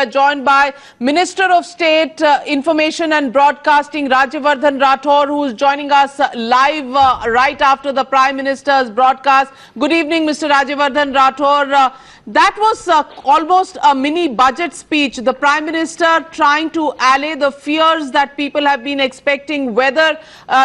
Joined by Minister of State Information and Broadcasting Rajyavardhan Rathore, who is joining us live right after the Prime Minister's broadcast. Good evening, Mr. Rajyavardhan Rathore. That was almost a mini budget speech. The Prime Minister trying to allay the fears that people have been expecting, whether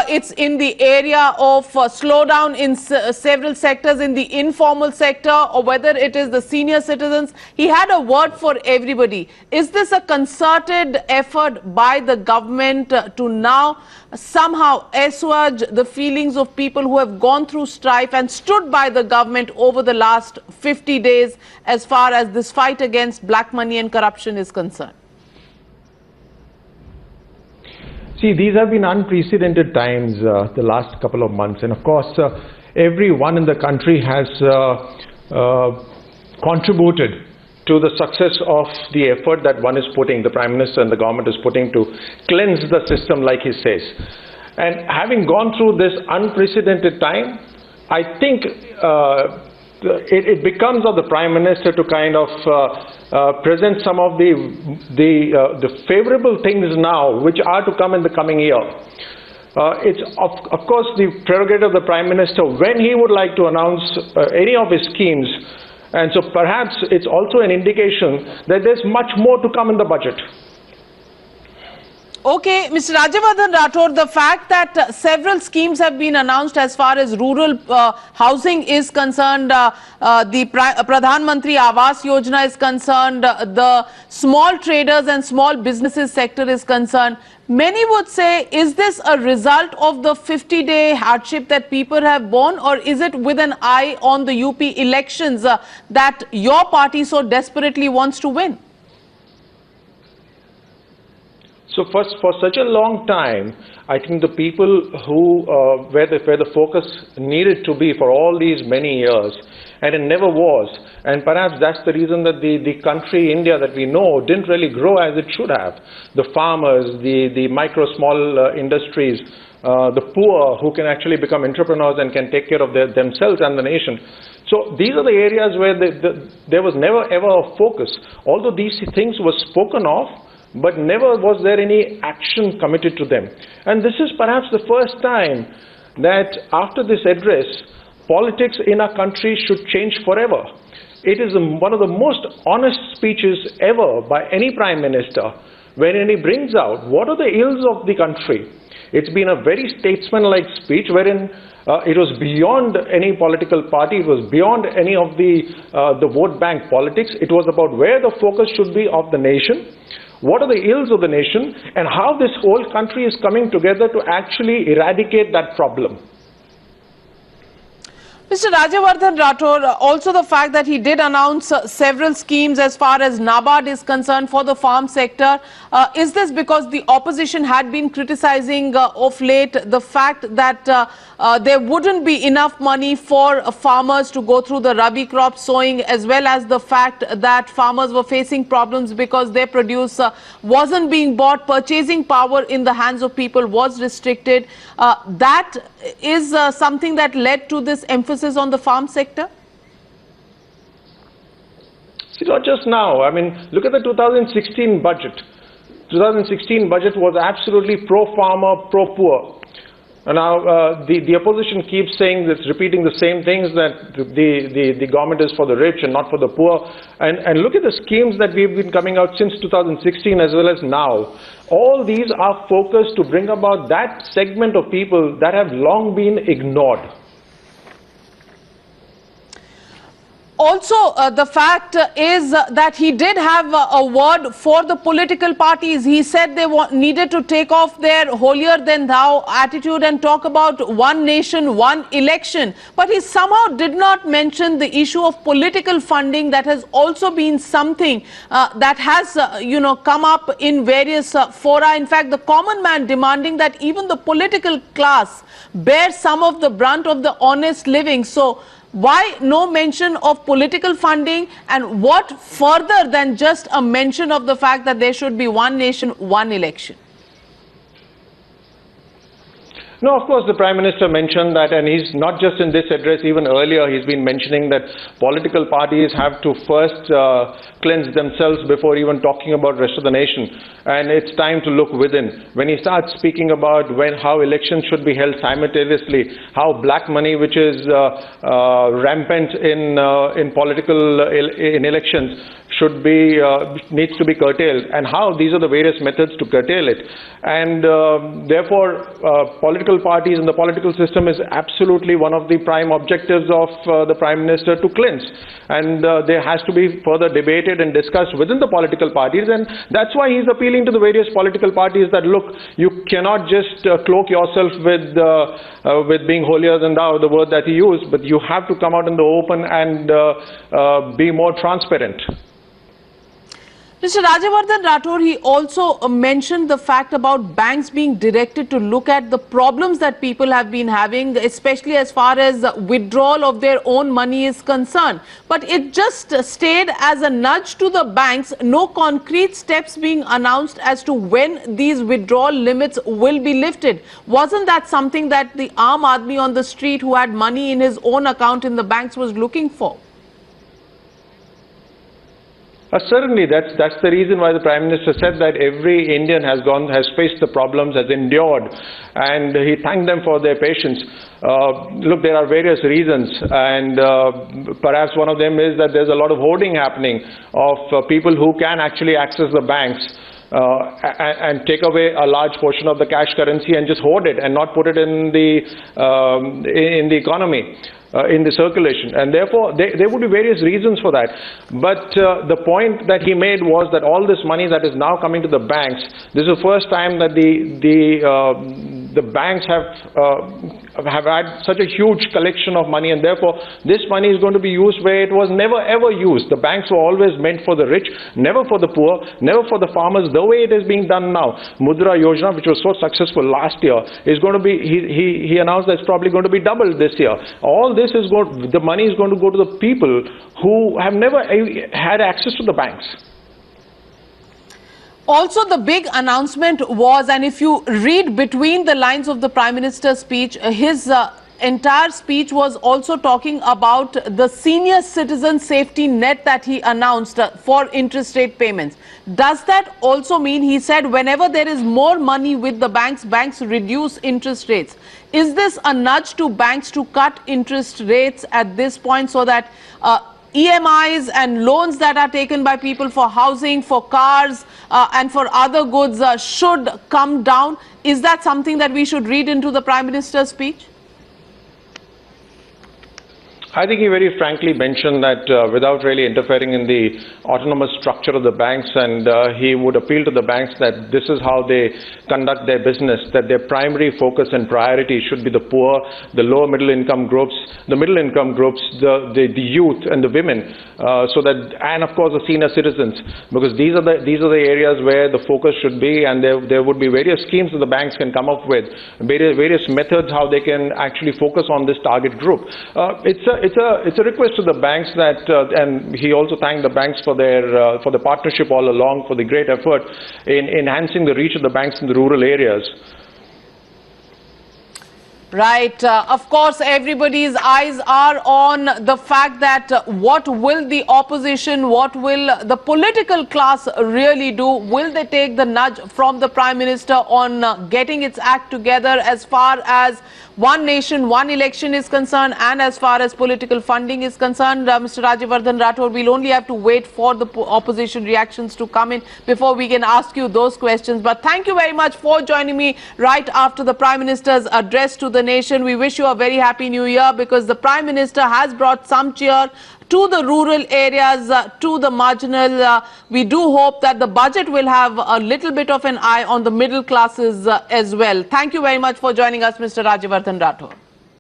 it's in the area of slowdown in several sectors in the informal sector, or whether it is the senior citizens. He had a word for everybody. Is this a concerted effort by the government to now somehow assuage the feelings of people who have gone through strife and stood by the government over the last 50 days as far as this fight against black money and corruption is concerned? See, these have been unprecedented times the last couple of months, and of course everyone in the country has contributed to the success of the effort that one is putting, the Prime Minister and the government is putting, to cleanse the system, like he says. And having gone through this unprecedented time, I think it becomes of the Prime Minister to kind of present some of the favorable things now, which are to come in the coming year. It's of course the prerogative of the Prime Minister when he would like to announce any of his schemes. And so perhaps it's also an indication that there's much more to come in the budget. Okay, Mr. Rajyavardhan Rathore, the fact that several schemes have been announced as far as rural housing is concerned, the Pradhan Mantri Awas Yojana is concerned, the small traders and small businesses sector is concerned, many would say, is this a result of the 50-day hardship that people have borne, or is it with an eye on the UP elections that your party so desperately wants to win? So for such a long time, I think the people who where the focus needed to be for all these many years, and it never was, and perhaps that's the reason that the country, India, that we know didn't really grow as it should have. The farmers, the micro small industries, the poor who can actually become entrepreneurs and can take care of themselves and the nation. So these are the areas where there was never ever a focus. Although these things were spoken of, but never was there any action committed to them. And this is perhaps the first time that after this address, politics in our country should change forever. It is one of the most honest speeches ever by any Prime Minister, wherein he brings out what are the ills of the country. It's been a very statesman-like speech wherein it was beyond any political party, it was beyond any of the vote bank politics. It was about where the focus should be of the nation, what are the ills of the nation, and how this whole country is coming together to actually eradicate that problem. Mr. Rajyavardhan Rathore, also the fact that he did announce several schemes as far as NABARD is concerned for the farm sector. Is this because the opposition had been criticizing of late the fact that there wouldn't be enough money for farmers to go through the Rabi crop sowing, as well as the fact that farmers were facing problems because their produce wasn't being bought, purchasing power in the hands of people was restricted? That is something that led to this emphasis on the farm sector? See, not just now. I mean, look at the 2016 budget. 2016 budget was absolutely pro-farmer, pro-poor. And now the opposition keeps saying this, repeating the same things, that the government is for the rich and not for the poor. And look at the schemes that we've been coming out since 2016 as well as now. All these are focused to bring about that segment of people that have long been ignored. Also, the fact is that he did have a word for the political parties. He said they needed to take off their holier-than-thou attitude and talk about one nation, one election. But he somehow did not mention the issue of political funding that has also been something that has, come up in various fora. In fact, the common man demanding that even the political class bear some of the brunt of the honest living. So, why no mention of political funding, and what further than just a mention of the fact that there should be one nation, one election? No, of course, the Prime Minister mentioned that, and he's not just in this address, even earlier he's been mentioning that political parties have to first cleanse themselves before even talking about rest of the nation. And it's time to look within. When he starts speaking about how elections should be held simultaneously, how black money, which is rampant in elections, needs to be curtailed, and how these are the various methods to curtail it. And therefore, political parties and the political system is absolutely one of the prime objectives of the Prime Minister to cleanse. And there has to be further debated and discussed within the political parties, and that's why he's appealing to the various political parties that, look, you cannot just cloak yourself with being holier than thou, the word that he used, but you have to come out in the open and be more transparent. Mr. Rajyavardhan Rathore, he also mentioned the fact about banks being directed to look at the problems that people have been having, especially as far as withdrawal of their own money is concerned. But it just stayed as a nudge to the banks, no concrete steps being announced as to when these withdrawal limits will be lifted. Wasn't that something that the Aam Aadmi on the street who had money in his own account in the banks was looking for? Certainly, that's the reason why the Prime Minister said that every Indian has faced the problems, has endured, and he thanked them for their patience. Look, there are various reasons, and perhaps one of them is that there's a lot of hoarding happening of people who can actually access the banks and take away a large portion of the cash currency and just hoard it and not put it in the economy. In the circulation, and therefore there would be various reasons for that. But the point that he made was that all this money that is now coming to the banks, this is the first time that the banks have had such a huge collection of money, and therefore this money is going to be used where it was never ever used. The banks were always meant for the rich, never for the poor, never for the farmers, the way it is being done now. Mudra Yojana, which was so successful last year, is going to be, he announced that it's probably going to be doubled this year. All this is the money is going to go to the people who have never had access to the banks. Also, the big announcement was, and if you read between the lines of the Prime Minister's speech, his entire speech was also talking about the senior citizen safety net that he announced for interest rate payments. Does that also mean, he said, whenever there is more money with the banks, banks reduce interest rates? Is this a nudge to banks to cut interest rates at this point so that EMIs and loans that are taken by people for housing, for cars and for other goods should come down? Is that something that we should read into the Prime Minister's speech? I think he very frankly mentioned that without really interfering in the autonomous structure of the banks, and he would appeal to the banks that this is how they conduct their business, that their primary focus and priority should be the poor, the lower middle income groups, the middle income groups, the youth and the women, and of course the senior citizens, because these are the areas where the focus should be, and there would be various schemes that the banks can come up with, various methods how they can actually focus on this target group. It's a request to the banks that, and he also thanked the banks for the partnership all along, for the great effort in enhancing the reach of the banks in the rural areas. Right. Of course, everybody's eyes are on the fact that what will the opposition, what will the political class really do? Will they take the nudge from the Prime Minister on getting its act together as far as one nation, one election is concerned, and as far as political funding is concerned? Mr. Rajyavardhan Rathore, we'll only have to wait for the opposition reactions to come in before we can ask you those questions. But thank you very much for joining me right after the Prime Minister's address to the nation. We wish you a very happy new year, because the Prime Minister has brought some cheer to the rural areas, to the marginal. We do hope that the budget will have a little bit of an eye on the middle classes as well. Thank you very much for joining us, Mr. Rajyavardhan Rathore.